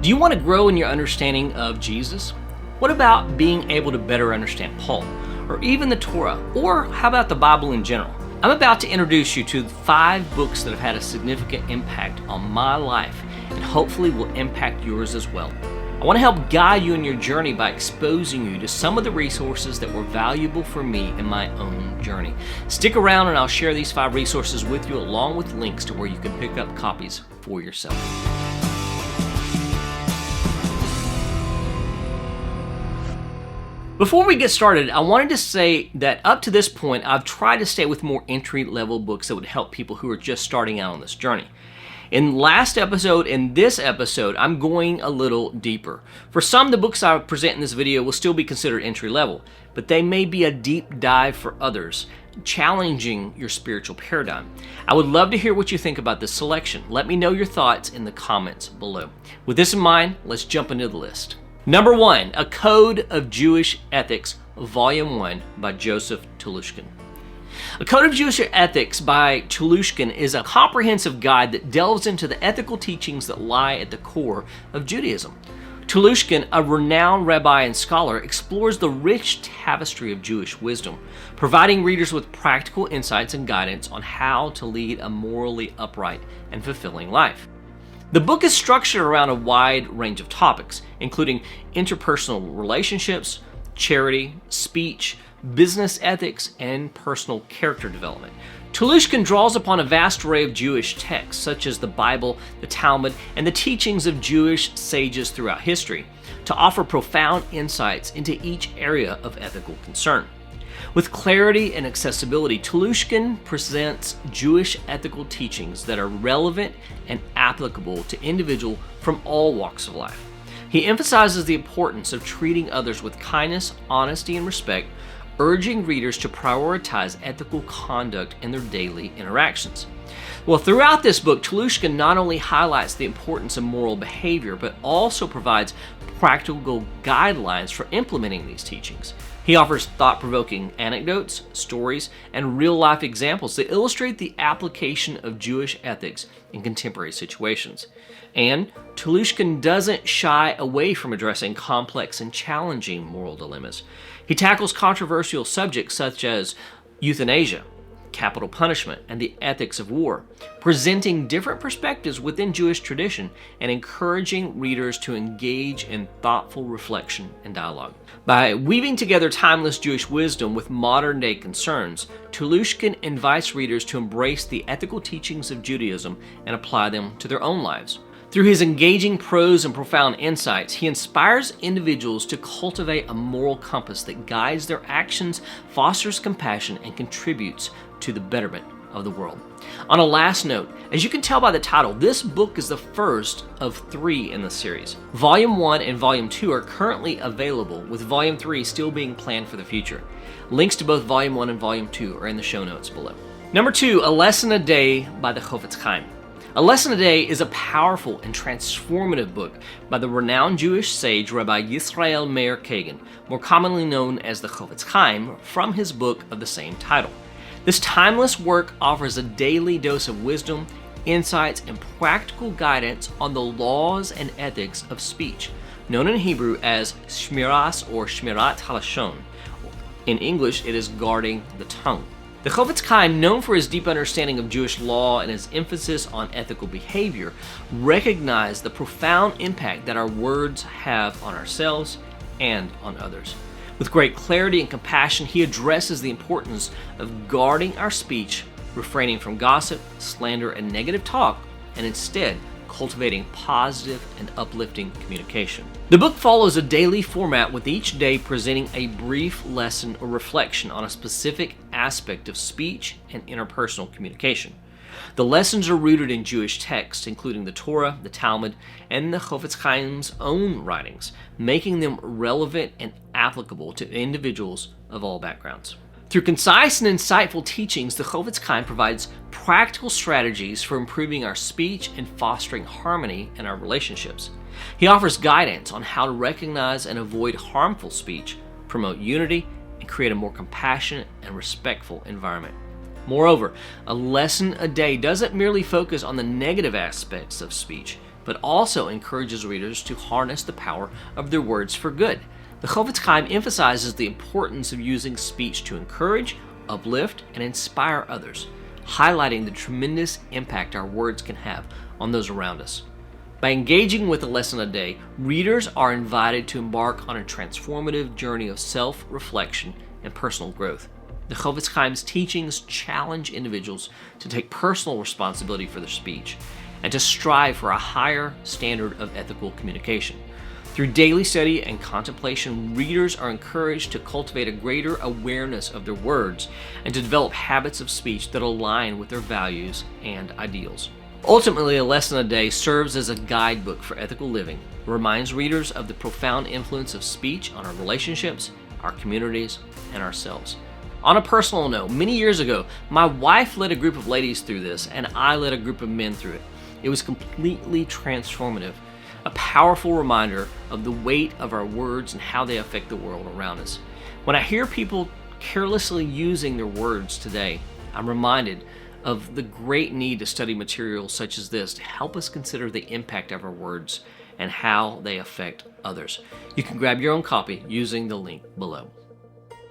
Do you want to grow in your understanding of Jesus? What about being able to better understand Paul, or even the Torah, or how about the Bible in general? I'm about to introduce you to 5 books that have had a significant impact on my life and hopefully will impact yours as well. I want to help guide you in your journey by exposing you to some of the resources that were valuable for me in my own journey. Stick around and I'll share these 5 resources with you along with links to where you can pick up copies for yourself. Before we get started, I wanted to say that up to this point, I've tried to stay with more entry-level books that would help people who are just starting out on this journey. In last episode and this episode, I'm going a little deeper. For some, the books I present in this video will still be considered entry-level, but they may be a deep dive for others, challenging your spiritual paradigm. I would love to hear what you think about this selection. Let me know your thoughts in the comments below. With this in mind, let's jump into the list. Number 1, A Code of Jewish Ethics, Volume 1 by Joseph Telushkin. A Code of Jewish Ethics by Telushkin is a comprehensive guide that delves into the ethical teachings that lie at the core of Judaism. Telushkin, a renowned rabbi and scholar, explores the rich tapestry of Jewish wisdom, providing readers with practical insights and guidance on how to lead a morally upright and fulfilling life. The book is structured around a wide range of topics, including interpersonal relationships, charity, speech, business ethics, and personal character development. Telushkin draws upon a vast array of Jewish texts, such as the Bible, the Talmud, and the teachings of Jewish sages throughout history, to offer profound insights into each area of ethical concern. With clarity and accessibility, Telushkin presents Jewish ethical teachings that are relevant and applicable to individuals from all walks of life. He emphasizes the importance of treating others with kindness, honesty, and respect, urging readers to prioritize ethical conduct in their daily interactions. Well, throughout this book, Telushkin not only highlights the importance of moral behavior, but also provides practical guidelines for implementing these teachings. He offers thought-provoking anecdotes, stories, and real-life examples that illustrate the application of Jewish ethics in contemporary situations. And Telushkin doesn't shy away from addressing complex and challenging moral dilemmas. He tackles controversial subjects such as euthanasia, capital punishment, and the ethics of war, presenting different perspectives within Jewish tradition and encouraging readers to engage in thoughtful reflection and dialogue. By weaving together timeless Jewish wisdom with modern-day concerns, Telushkin invites readers to embrace the ethical teachings of Judaism and apply them to their own lives. Through his engaging prose and profound insights, he inspires individuals to cultivate a moral compass that guides their actions, fosters compassion, and contributes to the betterment of the world. On a last note, as you can tell by the title, this book is the first of 3 in the series. Volume 1 and Volume 2 are currently available, with Volume 3 still being planned for the future. Links to both Volume 1 and Volume 2 are in the show notes below. Number 2, A Lesson a Day by the Chofetz Chaim. A Lesson a Day is a powerful and transformative book by the renowned Jewish sage Rabbi Yisrael Meir Kagan, more commonly known as the Chofetz Chaim, from his book of the same title. This timeless work offers a daily dose of wisdom, insights, and practical guidance on the laws and ethics of speech, known in Hebrew as Shmiras or Shmirat Halashon. In English, it is guarding the tongue. The Chofetz Chaim, known for his deep understanding of Jewish law and his emphasis on ethical behavior, recognized the profound impact that our words have on ourselves and on others. With great clarity and compassion, he addresses the importance of guarding our speech, refraining from gossip, slander, and negative talk, and instead cultivating positive and uplifting communication. The book follows a daily format, with each day presenting a brief lesson or reflection on a specific aspect of speech and interpersonal communication. The lessons are rooted in Jewish texts, including the Torah, the Talmud, and the Chofetz Chaim's own writings, making them relevant and applicable to individuals of all backgrounds. Through concise and insightful teachings, the Chofetz Chaim provides practical strategies for improving our speech and fostering harmony in our relationships. He offers guidance on how to recognize and avoid harmful speech, promote unity, and create a more compassionate and respectful environment. Moreover, a lesson a day doesn't merely focus on the negative aspects of speech. but also encourages readers to harness the power of their words for good. The Chofetz Chaim emphasizes the importance of using speech to encourage, uplift, and inspire others, highlighting the tremendous impact our words can have on those around us. By engaging with a lesson a day, readers are invited to embark on a transformative journey of self-reflection and personal growth. The Chofetz Chaim's teachings challenge individuals to take personal responsibility for their speech and to strive for a higher standard of ethical communication. Through daily study and contemplation, readers are encouraged to cultivate a greater awareness of their words and to develop habits of speech that align with their values and ideals. Ultimately, a lesson a day serves as a guidebook for ethical living, reminds readers of the profound influence of speech on our relationships, our communities, and ourselves. On a personal note, many years ago, my wife led a group of ladies through this, and I led a group of men through it. It was completely transformative, a powerful reminder of the weight of our words and how they affect the world around us. When I hear people carelessly using their words today, I'm reminded of the great need to study materials such as this to help us consider the impact of our words and how they affect others. You can grab your own copy using the link below.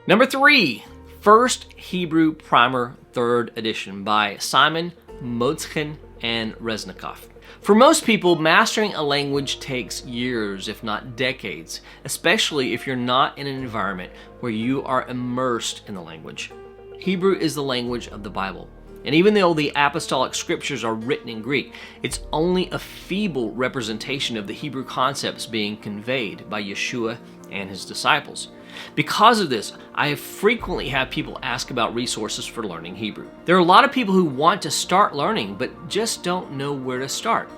Number 3, First Hebrew Primer, 3rd edition by Simon Motzkin and Resnikoff. For most people, mastering a language takes years, if not decades, especially if you're not in an environment where you are immersed in the language. Hebrew is the language of the Bible. And even though the apostolic scriptures are written in Greek, it's only a feeble representation of the Hebrew concepts being conveyed by Yeshua and his disciples. Because of this, I have frequently had people ask about resources for learning Hebrew. There are a lot of people who want to start learning, but just don't know where to start.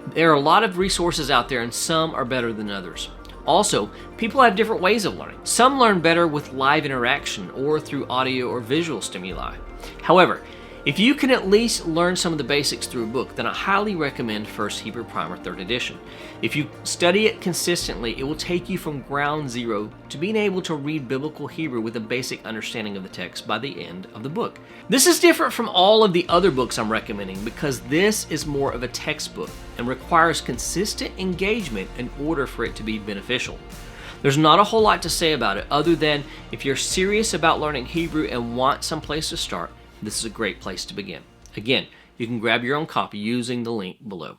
There are a lot of resources out there, and some are better than others. Also, people have different ways of learning. Some learn better with live interaction or through audio or visual stimuli. However, if you can at least learn some of the basics through a book, then I highly recommend First Hebrew Primer 3rd edition. If you study it consistently, it will take you from ground zero to being able to read biblical Hebrew with a basic understanding of the text by the end of the book. This is different from all of the other books I'm recommending because this is more of a textbook and requires consistent engagement in order for it to be beneficial. There's not a whole lot to say about it other than if you're serious about learning Hebrew and want some place to start, this is a great place to begin. Again, you can grab your own copy using the link below.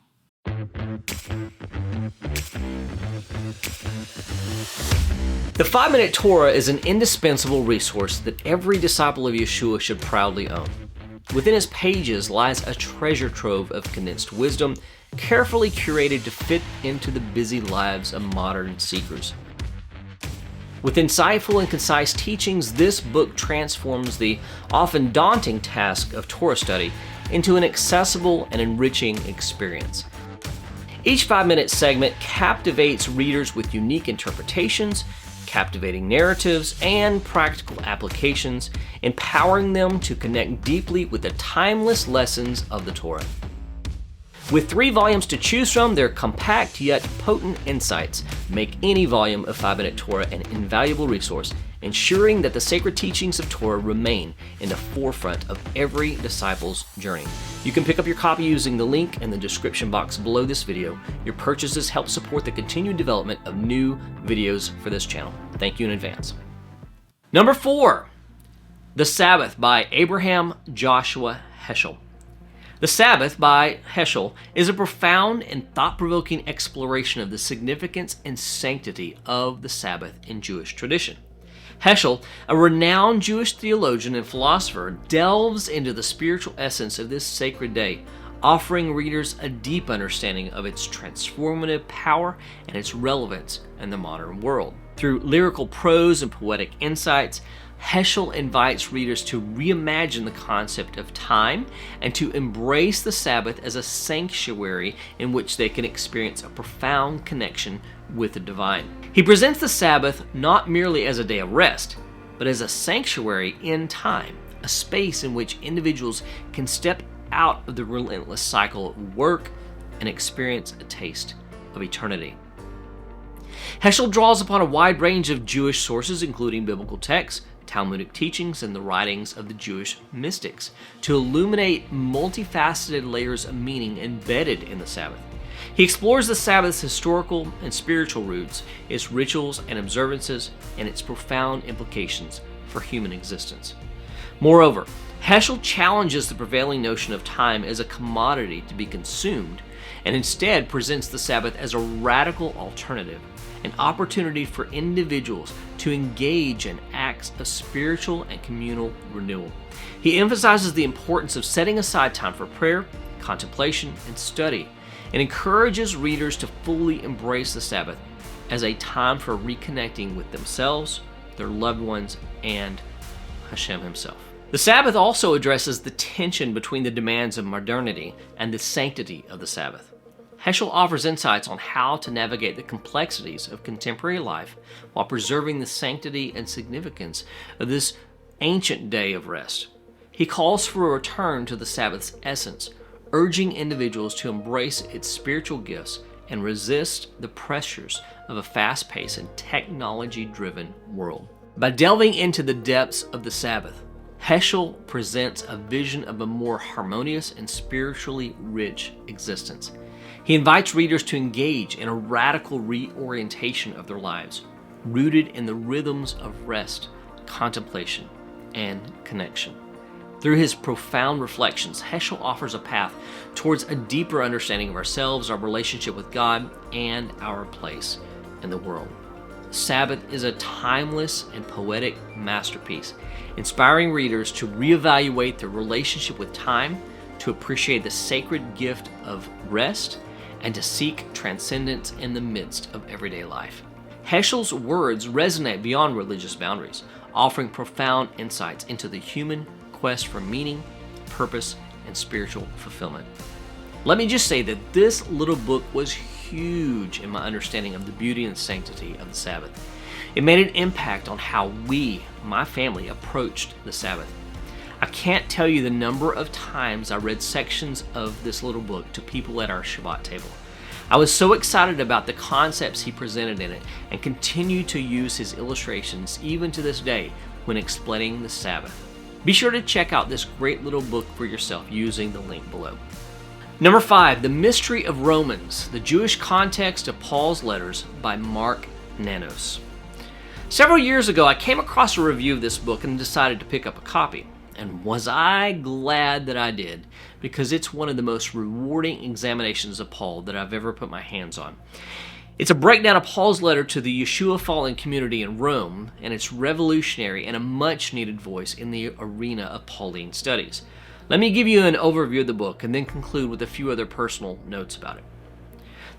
The 5-Minute Torah is an indispensable resource that every disciple of Yeshua should proudly own. Within its pages lies a treasure trove of condensed wisdom, carefully curated to fit into the busy lives of modern seekers. With insightful and concise teachings, this book transforms the often daunting task of Torah study into an accessible and enriching experience. Each 5-minute segment captivates readers with unique interpretations, captivating narratives, and practical applications, empowering them to connect deeply with the timeless lessons of the Torah. With 3 volumes to choose from, their compact yet potent insights make any volume of 5-Minute Torah an invaluable resource, ensuring that the sacred teachings of Torah remain in the forefront of every disciple's journey. You can pick up your copy using the link in the description box below this video. Your purchases help support the continued development of new videos for this channel. Thank you in advance. Number 4, The Sabbath by Abraham Joshua Heschel. The Sabbath by Heschel is a profound and thought-provoking exploration of the significance and sanctity of the Sabbath in Jewish tradition. Heschel, a renowned Jewish theologian and philosopher, delves into the spiritual essence of this sacred day, offering readers a deep understanding of its transformative power and its relevance in the modern world. Through lyrical prose and poetic insights, Heschel invites readers to reimagine the concept of time and to embrace the Sabbath as a sanctuary in which they can experience a profound connection with the divine. He presents the Sabbath not merely as a day of rest, but as a sanctuary in time, a space in which individuals can step out of the relentless cycle of work and experience a taste of eternity. Heschel draws upon a wide range of Jewish sources, including biblical texts, Talmudic teachings, and the writings of the Jewish mystics, to illuminate multifaceted layers of meaning embedded in the Sabbath. He explores the Sabbath's historical and spiritual roots, its rituals and observances, and its profound implications for human existence. Moreover, Heschel challenges the prevailing notion of time as a commodity to be consumed, and instead presents the Sabbath as a radical alternative, an opportunity for individuals to engage in acts of spiritual and communal renewal. He emphasizes the importance of setting aside time for prayer, contemplation, and study, and encourages readers to fully embrace the Sabbath as a time for reconnecting with themselves, their loved ones, and Hashem himself. The Sabbath also addresses the tension between the demands of modernity and the sanctity of the Sabbath. Heschel offers insights on how to navigate the complexities of contemporary life while preserving the sanctity and significance of this ancient day of rest. He calls for a return to the Sabbath's essence, urging individuals to embrace its spiritual gifts and resist the pressures of a fast-paced and technology-driven world. By delving into the depths of the Sabbath, Heschel presents a vision of a more harmonious and spiritually rich existence. He invites readers to engage in a radical reorientation of their lives, rooted in the rhythms of rest, contemplation, and connection. Through his profound reflections, Heschel offers a path towards a deeper understanding of ourselves, our relationship with God, and our place in the world. Sabbath is a timeless and poetic masterpiece, inspiring readers to reevaluate their relationship with time, to appreciate the sacred gift of rest, and to seek transcendence in the midst of everyday life. Heschel's words resonate beyond religious boundaries, offering profound insights into the human quest for meaning, purpose, and spiritual fulfillment. Let me just say that this little book was huge in my understanding of the beauty and sanctity of the Sabbath. It made an impact on how we, my family, approached the Sabbath. I can't tell you the number of times I read sections of this little book to people at our Shabbat table. I was so excited about the concepts he presented in it and continue to use his illustrations even to this day when explaining the Sabbath. Be sure to check out this great little book for yourself using the link below. Number 5, The Mystery of Romans, the Jewish Context of Paul's Letters by Mark Nanos. Several years ago, I came across a review of this book and decided to pick up a copy. And was I glad that I did, because it's one of the most rewarding examinations of Paul that I've ever put my hands on. It's a breakdown of Paul's letter to the Yeshua following community in Rome, and it's revolutionary and a much-needed voice in the arena of Pauline studies. Let me give you an overview of the book and then conclude with a few other personal notes about it.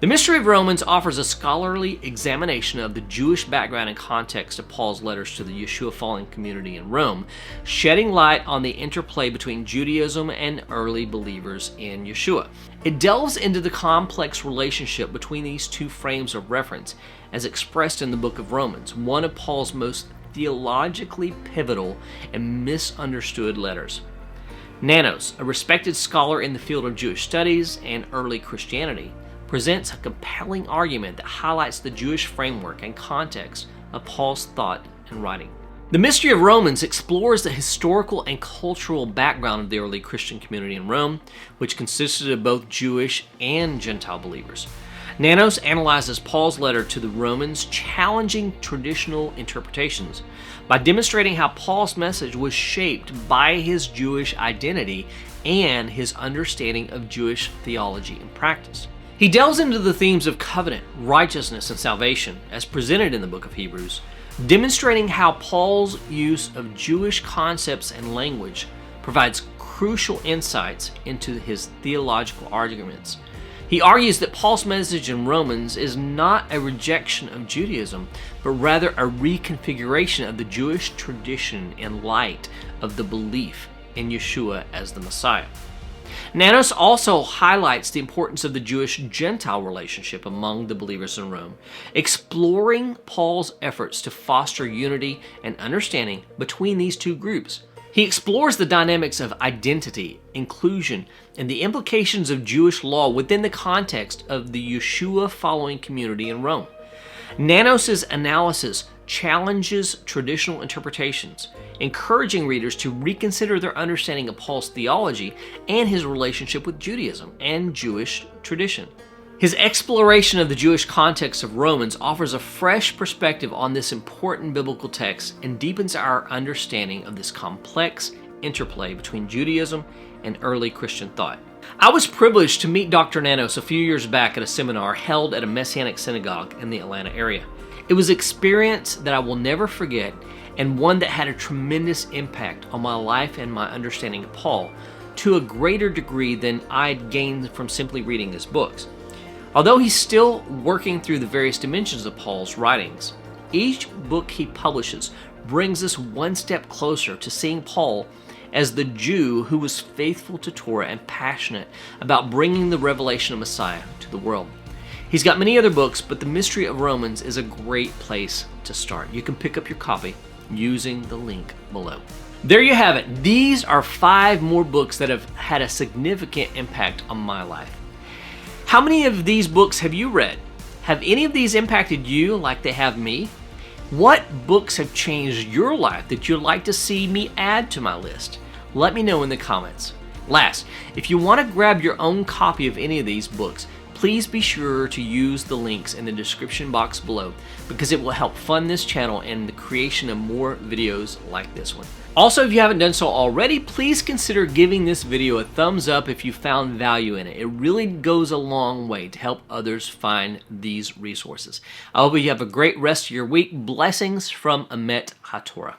The Mystery of Romans offers a scholarly examination of the Jewish background and context of Paul's letters to the Yeshua following community in Rome, shedding light on the interplay between Judaism and early believers in Yeshua. It delves into the complex relationship between these two frames of reference as expressed in the book of Romans, one of Paul's most theologically pivotal and misunderstood letters. Nanos, a respected scholar in the field of Jewish studies and early Christianity, presents a compelling argument that highlights the Jewish framework and context of Paul's thought and writing. The Mystery of Romans explores the historical and cultural background of the early Christian community in Rome, which consisted of both Jewish and Gentile believers. Nanos analyzes Paul's letter to the Romans, challenging traditional interpretations by demonstrating how Paul's message was shaped by his Jewish identity and his understanding of Jewish theology and practice. He delves into the themes of covenant, righteousness, and salvation as presented in the book of Hebrews, demonstrating how Paul's use of Jewish concepts and language provides crucial insights into his theological arguments. He argues that Paul's message in Romans is not a rejection of Judaism, but rather a reconfiguration of the Jewish tradition in light of the belief in Yeshua as the Messiah. Nanos also highlights the importance of the Jewish-Gentile relationship among the believers in Rome, exploring Paul's efforts to foster unity and understanding between these two groups. He explores the dynamics of identity, inclusion, and the implications of Jewish law within the context of the Yeshua-following community in Rome. Nanos' analysis challenges traditional interpretations, encouraging readers to reconsider their understanding of Paul's theology and his relationship with Judaism and Jewish tradition. His exploration of the Jewish context of Romans offers a fresh perspective on this important biblical text and deepens our understanding of this complex interplay between Judaism and early Christian thought. I was privileged to meet Dr. Nanos a few years back at a seminar held at a Messianic synagogue in the Atlanta area. It was an experience that I will never forget and one that had a tremendous impact on my life and my understanding of Paul to a greater degree than I'd gained from simply reading his books. Although he's still working through the various dimensions of Paul's writings, each book he publishes brings us one step closer to seeing Paul as the Jew who was faithful to Torah and passionate about bringing the revelation of Messiah to the world. He's got many other books, but the Mystery of Romans is a great place to start. You can pick up your copy using the link below. There you have it. These are 5 more books that have had a significant impact on my life. How many of these books have you read? Have any of these impacted you like they have me? What books have changed your life that you'd like to see me add to my list? Let me know in the comments. Last, if you want to grab your own copy of any of these books, please be sure to use the links in the description box below because it will help fund this channel and the creation of more videos like this one. Also, if you haven't done so already, please consider giving this video a thumbs up if you found value in it. It really goes a long way to help others find these resources. I hope you have a great rest of your week. Blessings from Emet HaTorah.